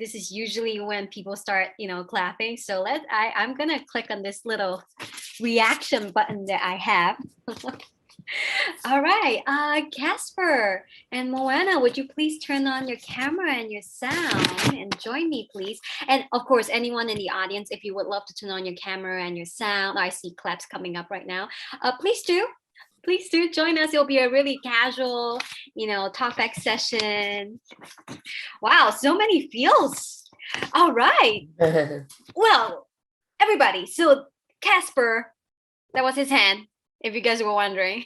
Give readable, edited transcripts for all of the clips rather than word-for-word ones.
this is usually when people start, clapping. So I'm gonna click on this little reaction button that I have. All right, Casper and Moana, would you please turn on your camera and your sound and join me, please? And of course, anyone in the audience, if you would love to turn on your camera and your sound, I see claps coming up right now. Please do. Please do join us. It'll be a really casual, talkback session. Wow, so many feels. All right. Well, everybody, so Casper, that was his hand, if you guys were wondering.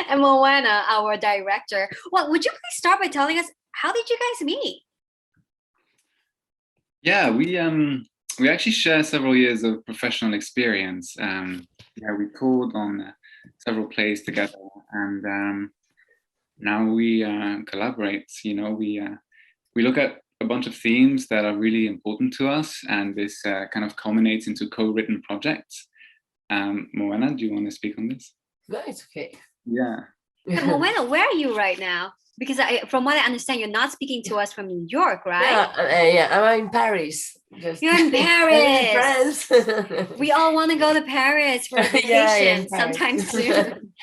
And Moana, our director. Well, would you please start by telling us, how did you guys meet? Yeah, we actually share several years of professional experience. We toured on several plays together, and now we collaborate. We look at a bunch of themes that are really important to us, and this kind of culminates into co-written projects. Moana, do you want to speak on this? No, it's okay. Yeah. Moana, where are you right now? Because from what I understand, you're not speaking to us from New York, right? Yeah, I'm in Paris. You're in Paris. I'm in France. We all want to go to Paris for a vacation sometime soon.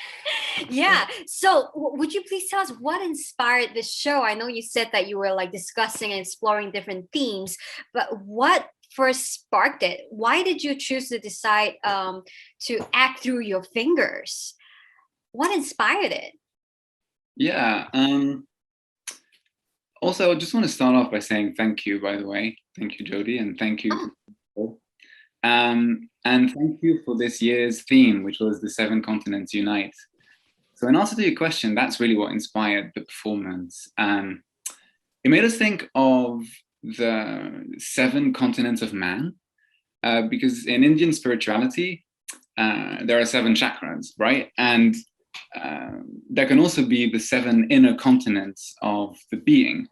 Yeah. So would you please tell us what inspired this show? I know you said that you were discussing and exploring different themes, but what first sparked it? Why did you choose to decide to act through your fingers? What inspired it? Yeah. Also, I just want to start off by saying thank you, by the way. Thank you, Jody, and thank you. And thank you for this year's theme, which was the 7 Continents Unite. So in answer to your question, that's really what inspired the performance. It made us think of the 7 continents of man, because in Indian spirituality, there are 7 chakras, right? And there can also be the 7 inner continents of the being.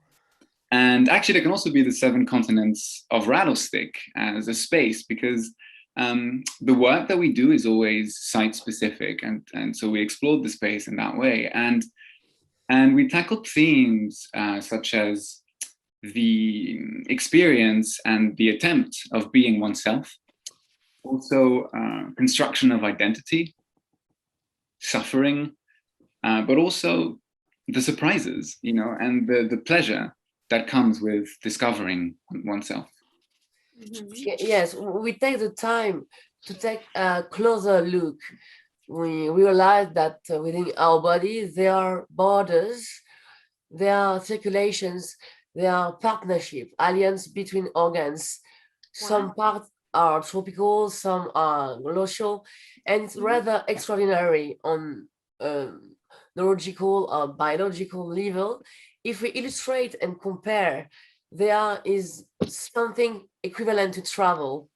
And actually, there can also be the 7 continents of Rattlestick as a space, because the work that we do is always site-specific. And so we explored the space in that way. And we tackled themes such as the experience and the attempt of being oneself, also construction of identity, suffering, but also the surprises, and the pleasure that comes with discovering oneself. Mm-hmm. Yes, we take the time to take a closer look. We realize that within our body there are borders, there are circulations, there are partnership, alliance between organs. Wow. Some parts are tropical, some are glacial, and it's rather extraordinary on neurological or biological level. If we illustrate and compare, there is something equivalent to travel.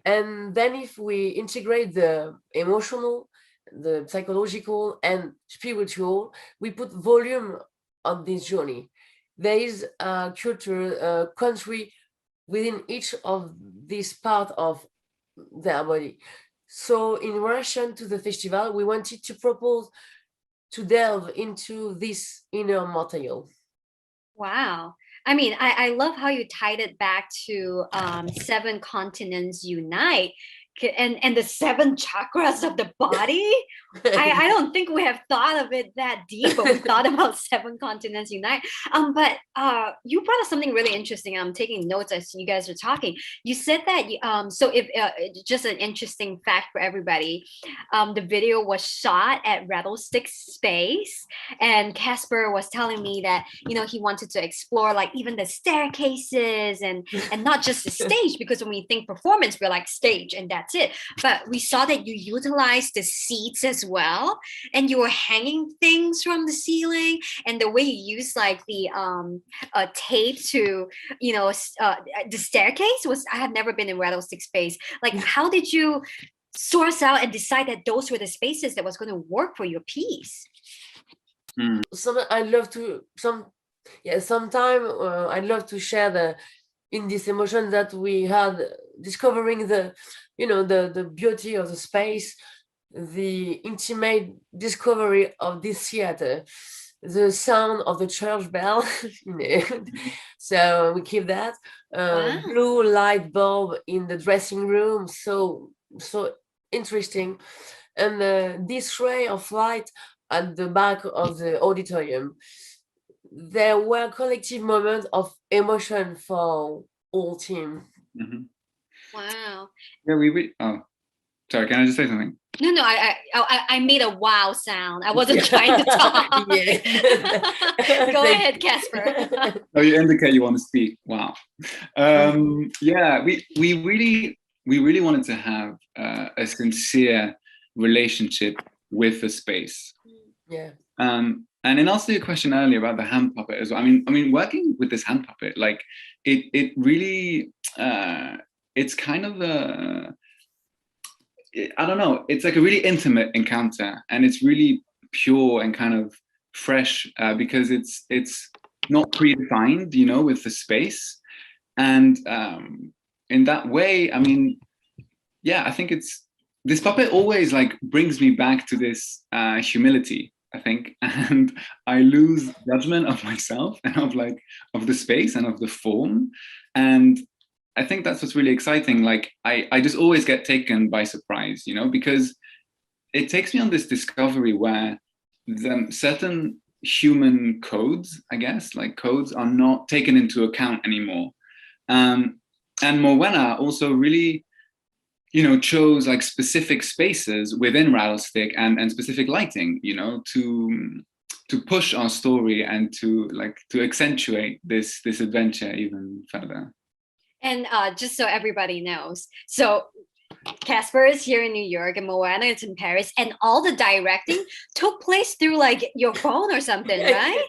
And then if we integrate the emotional, the psychological and spiritual, we put volume on this journey. There is a culture, a country within each of these parts of their body. So in relation to the festival, we wanted to propose to delve into this inner material. Wow. I mean, I love how you tied it back to 7 Continents Unite and the 7 chakras of the body. I don't think we have thought of it that deep, but we thought about 7 Continents Unite. But you brought up something really interesting. I'm taking notes as you guys are talking. You said that so if just an interesting fact for everybody, the video was shot at Rattlestick Space, and Casper was telling me that he wanted to explore even the staircases and not just the stage, because when we think performance, we're like stage and that's it. But we saw that you utilized the seats as well, and you were hanging things from the ceiling, and the way you used the tape to the staircase was, I have never been in Rattlestick Space. How did you source out and decide that those were the spaces that was going to work for your piece? Sometimes I'd love to share in this emotion that we had discovering the beauty of the space, the intimate discovery of this theater. the sound of the church bell. So we keep that. Wow. Blue light bulb in the dressing room, so interesting. And this ray of light at the back of the auditorium, there were collective moments of emotion for all team. Mhm. Wow. Yeah, oh, sorry, can I just say something? No, I made a wow sound. I wasn't trying to talk. Go ahead, Casper. Oh, you indicate you want to speak. Wow. Yeah, we really wanted to have a sincere relationship with the space. Yeah. And in answer to your question earlier about the hand puppet as well, I mean, working with this hand puppet, like it really, it's kind of I don't know, it's like a really intimate encounter, and it's really pure and kind of fresh because it's not predefined, you know, with the space. And in that way, I mean, yeah, I think this puppet always like brings me back to this humility, I think, and I lose judgment of myself and of the space and of the form. And I think that's what's really exciting. Like I just always get taken by surprise, you know, because it takes me on this discovery where certain human codes, I guess, like codes are not taken into account anymore. And Morwenna also really, you know, chose like specific spaces within Rattlestick and specific lighting, you know, to push our story and to accentuate this adventure even further. And just so everybody knows, so Casper is here in New York and Moana is in Paris, and all the directing took place through like your phone or something, right?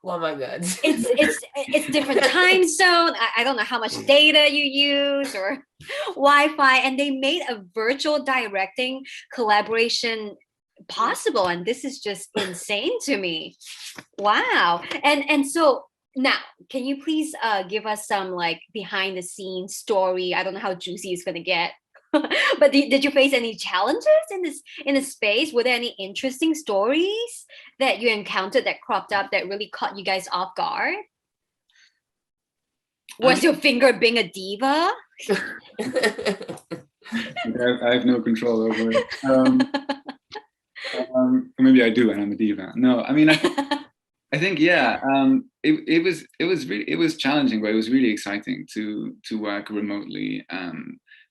Oh my God. It's different time zone. I don't know how much data you use or Wi-Fi, and they made a virtual directing collaboration possible, and this is just insane to me. Wow. And so now, can you please give us some like behind the scenes story? I don't know how juicy it's gonna get. But did you face any challenges in this space? Were there any interesting stories that you encountered that cropped up that really caught you guys off guard? Was your finger being a diva? I have no control over it. Maybe I do, and I'm a diva. No, I mean, I think yeah. It was challenging, but it was really exciting to work remotely.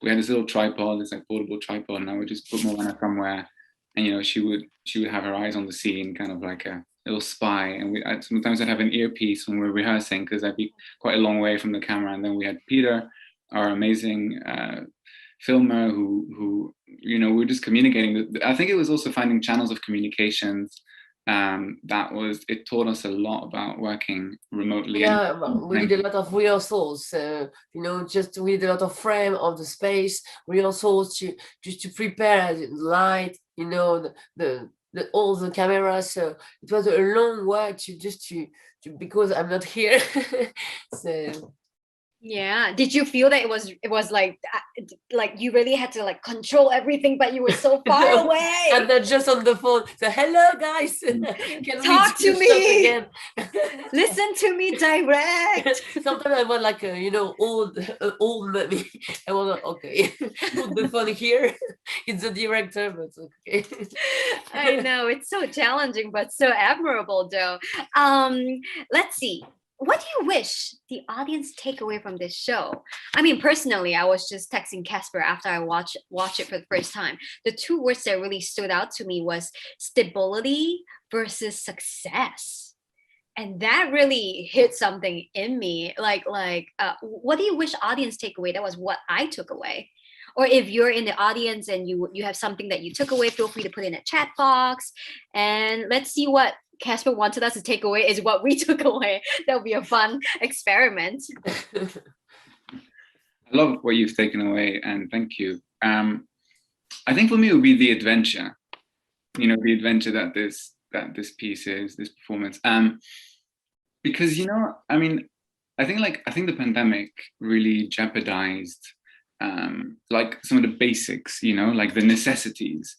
We had this little tripod, this like portable tripod, and I would just put Moana somewhere, and you know she would have her eyes on the scene, kind of like a little spy. And sometimes I'd have an earpiece when we were rehearsing because I'd be quite a long way from the camera. And then we had Peter, our amazing filmer, who you know we were just communicating. I think it was also finding channels of communications. It taught us a lot about working remotely. Yeah, we did a lot of rehearsals. You know, just we did a lot of frame of the space rehearsals to prepare the light. You know, the all the cameras. So it was a long way to because I'm not here. So Yeah. Did you feel that it was like you really had to like control everything, but you were so far away? And then just on the phone, so hello guys, can talk we to me again? Listen to me direct. Sometimes I want like a you know old movie. I want to okay, put the phone here. It's the director, but okay. I know it's so challenging, but so admirable, though. Let's see. What do you wish the audience take away from this show? I mean, personally, I was just texting Casper after I watch it for the first time. The two words that really stood out to me was stability versus success. And that really hit something in me. What do you wish audience take away? That was what I took away. Or if you're in the audience and you have something that you took away, feel free to put in a chat box. And let's see what Casper wanted us to take away is what we took away. That'll be a fun experiment. I love what you've taken away, and thank you. I think for me it would be the adventure. You know, the adventure that this piece is, this performance. Because you know, I mean, I think the pandemic really jeopardized like some of the basics. You know, like the necessities.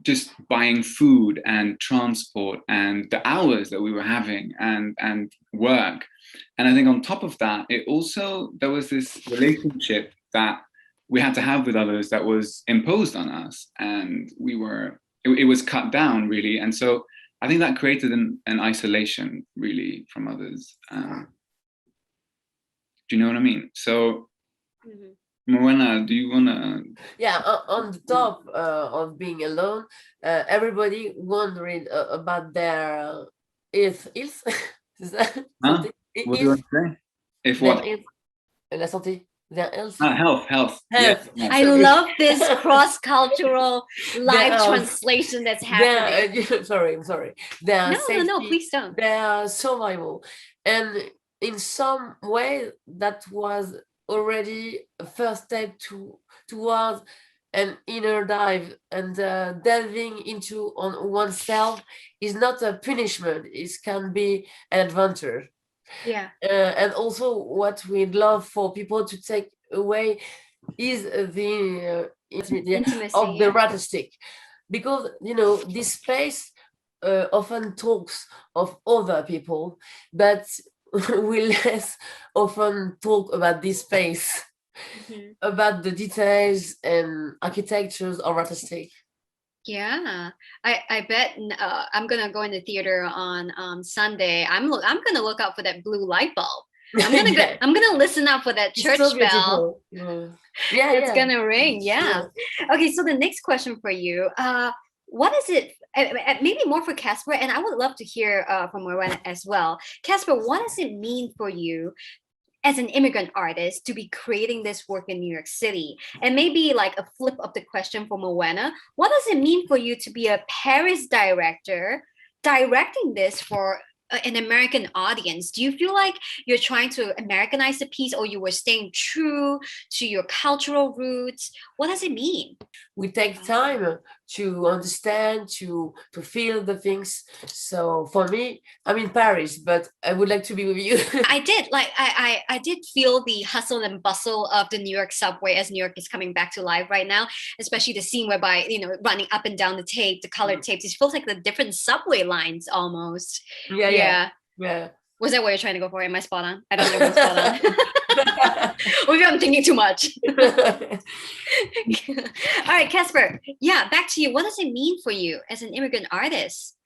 just buying food and transport and the hours that we were having and work. And I think on top of that, there was this relationship that we had to have with others that was imposed on us, and it was cut down really. And so I think that created an isolation really from others. Do you know what I mean? So Morena, do you wanna? Yeah, on the top of being alone, everybody wondering about their health. Is that Huh? something? What do you want to say? If Their what? health, la santé, their health. Health. Yeah. Health. Yeah. I Sorry. love this cross-cultural live health. translation that's happening. Sorry, I'm sorry. Their No, safety, please don't. their survival, and in some way that was already a first step towards an inner dive, and delving into on oneself is not a punishment. It can be an adventure. Yeah. And also what we'd love for people to take away is the Intimacy, of the yeah. rattle stick, because this space often talks of other people, but we less often talk about this space, about the details and architectures of rattle stick. Yeah, I bet I'm gonna go in the theater on Sunday. I'm gonna look out for that blue light bulb. Yeah. I'm gonna listen out for that It's church so bell. beautiful. Yeah, It's gonna ring. Yeah. Okay, so the next question for you, what is it? Maybe more for Casper, and I would love to hear from Morena as well. Casper, what does it mean for you as an immigrant artist to be creating this work in New York City? And maybe like a flip of the question for Morena, what does it mean for you to be a Paris director directing this for an American audience? Do you feel like you're trying to Americanize the piece, or you were staying true to your cultural roots? What does it mean? We take time to understand, to feel the things. So for me, I'm in Paris, but I would like to be with you. I did like I did feel the hustle and bustle of the New York subway as New York is coming back to life right now, especially the scene whereby running up and down the tape, the colored tapes. It feels like the different subway lines almost. Yeah. Was that what you're trying to go for? Am I spot on? I don't know if I'm spot on. Or maybe I'm thinking too much. All right, Casper. Yeah, back to you. What does it mean for you as an immigrant artist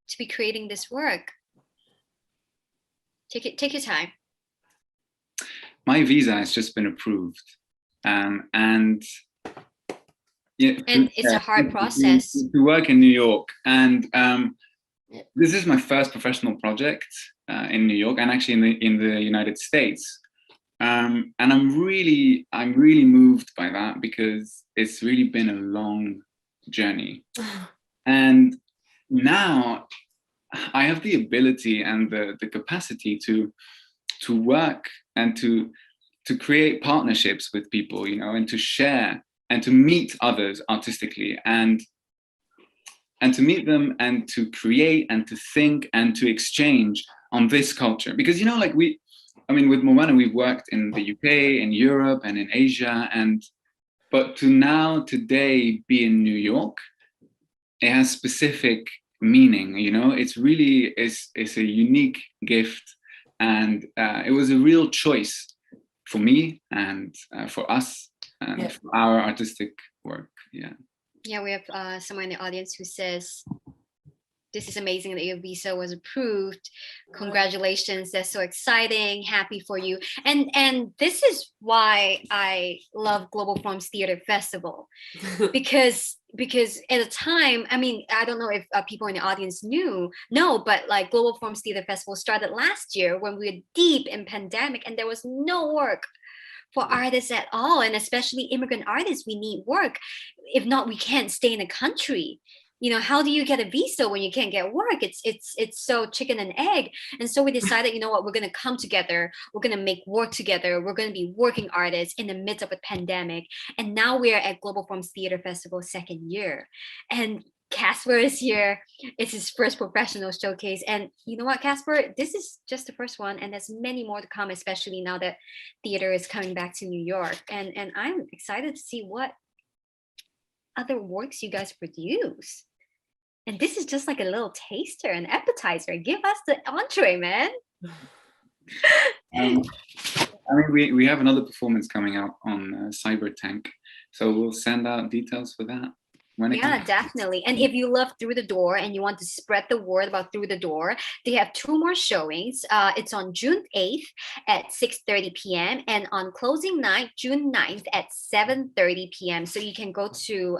to be creating this work? Take your time. My visa has just been approved, and yeah, it's a hard process to work in New York. And this is my first professional project in New York, and actually in the United States. And I'm really moved by that, because it's really been a long journey. And now I have the ability and the capacity to work and to create partnerships with people, and to share and to meet others artistically, and to meet them and to create and to think and to exchange on this culture. Because with Morena, we've worked in the UK, in Europe, and in Asia, but to today be in New York, it has specific meaning. It's really it's a unique gift, and it was a real choice for me and for us and for our artistic work. Yeah, we have someone in the audience who says, this is amazing that your visa was approved. Congratulations, that's so exciting. Happy for you. And this is why I love Global Forms Theater Festival, because at the time, I don't know if people in the audience know, but like Global Forms Theater Festival started last year when we were deep in pandemic and there was no work for artists at all. And especially immigrant artists, we need work. If not, we can't stay in the country. How do you get a visa when you can't get work? It's so chicken and egg. And so we decided, we're going to come together. We're going to make work together. We're going to be working artists in the midst of a pandemic. And now we're at Global Forms Theater Festival second year. And Casper is here. It's his first professional showcase. And you know what, Casper? This is just the first one. And there's many more to come, especially now that theater is coming back to New York. And I'm excited to see what other works you guys produce. And this is just like a little taster, an appetizer. Give us the entree, man. I mean, we have another performance coming out on Cyber Tank, so we'll send out details for that. Yeah, definitely. And if you love Through the Door and you want to spread the word about Through the Door, they have 2 more showings. It's on June 8th at 6:30 p.m. and on closing night, June 9th at 7:30 p.m. So you can go to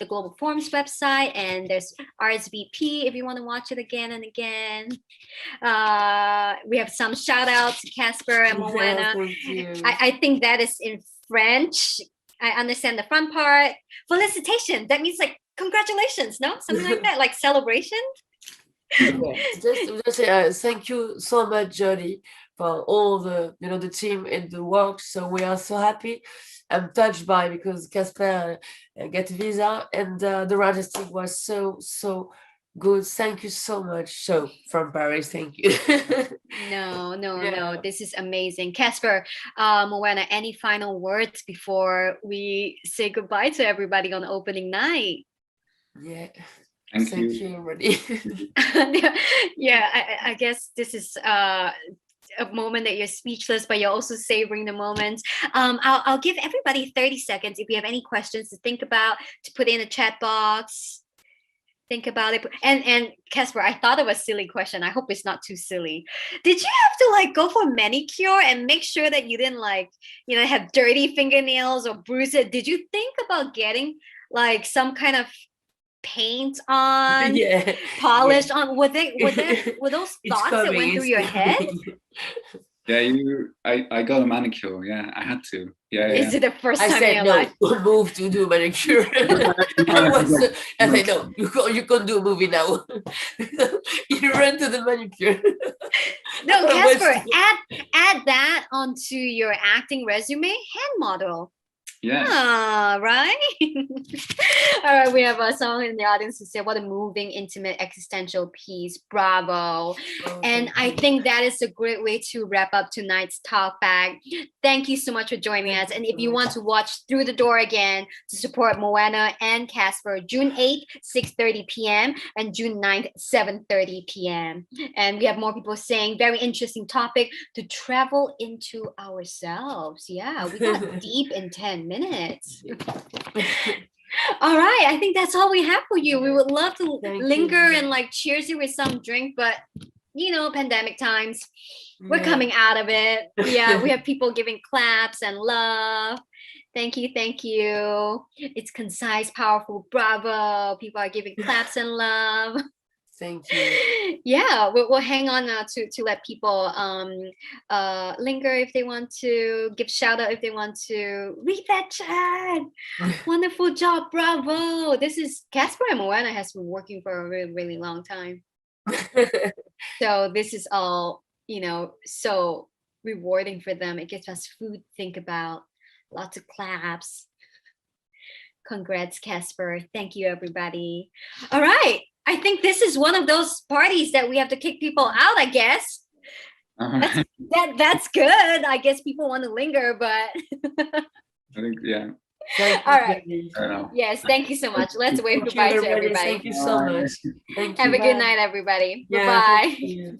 the Global Forums website, and there's RSVP if you want to watch it again and again. We have some shout outs to Casper and Moana. I think that is in French. I understand the front part. Felicitation. That means like congratulations, no? Something like that, like celebration. Just thank you so much, Jody, for all the the team and the work. So we are so happy. I'm touched by because Casper get a visa and the artistic was so good. Thank you so much. So from Paris, thank you. No. This is amazing. Casper, Moana, any final words before we say goodbye to everybody on opening night? Yeah. Thank you already. Yeah, I guess this is a moment that you're speechless, but you're also savoring the moment. I'll give everybody 30 seconds if you have any questions to think about, to put in a chat box. Think about it. And Casper, I thought of a silly question. I hope it's not too silly. Did you have to like go for manicure and make sure that you didn't like, have dirty fingernails or bruise it? Did you think about getting like some kind of paint on, polish on? Were those thoughts that went through your head? Yeah, I got a manicure. Yeah, I had to. Yeah. Is it the first time in your life? Move to do manicure. I said no, you can't do a movie now. You run to the manicure. No, Casper, add that onto your acting resume. Hand model. Yeah. Right. All right, we have someone in the audience who said, "What a moving, intimate, existential piece! Bravo!" And I think that is a great way to wrap up tonight's talk back. Thank you so much for joining us. And if you want to watch Through the Door again to support Moana and Casper, June 8th, 6:30 p.m. and June 9th, 7:30 p.m. And we have more people saying very interesting topic to travel into ourselves. Yeah, we got deep in 10 minutes. All right, I think that's all we have for you. We would love to linger and like cheers you with some drink, but pandemic times, we're coming out of it. Yeah, we have people giving claps and love. Thank you. It's concise, powerful. Bravo. People are giving claps and love. Thank you. Yeah, we'll hang on to let people linger if they want to, give shout out if they want to. Read that chat. Wonderful job, bravo. This is Casper and Moana has been working for a really, really long time. So this is all, so rewarding for them. It gives us food to think about. Lots of claps. Congrats, Casper. Thank you, everybody. All right. I think this is one of those parties that we have to kick people out, I guess. That's good. I guess people want to linger, but I think, yeah. All right. Yes, thank you so much. Let's wave goodbye to everybody. Thank you so much. Have a good night, everybody. Bye-bye.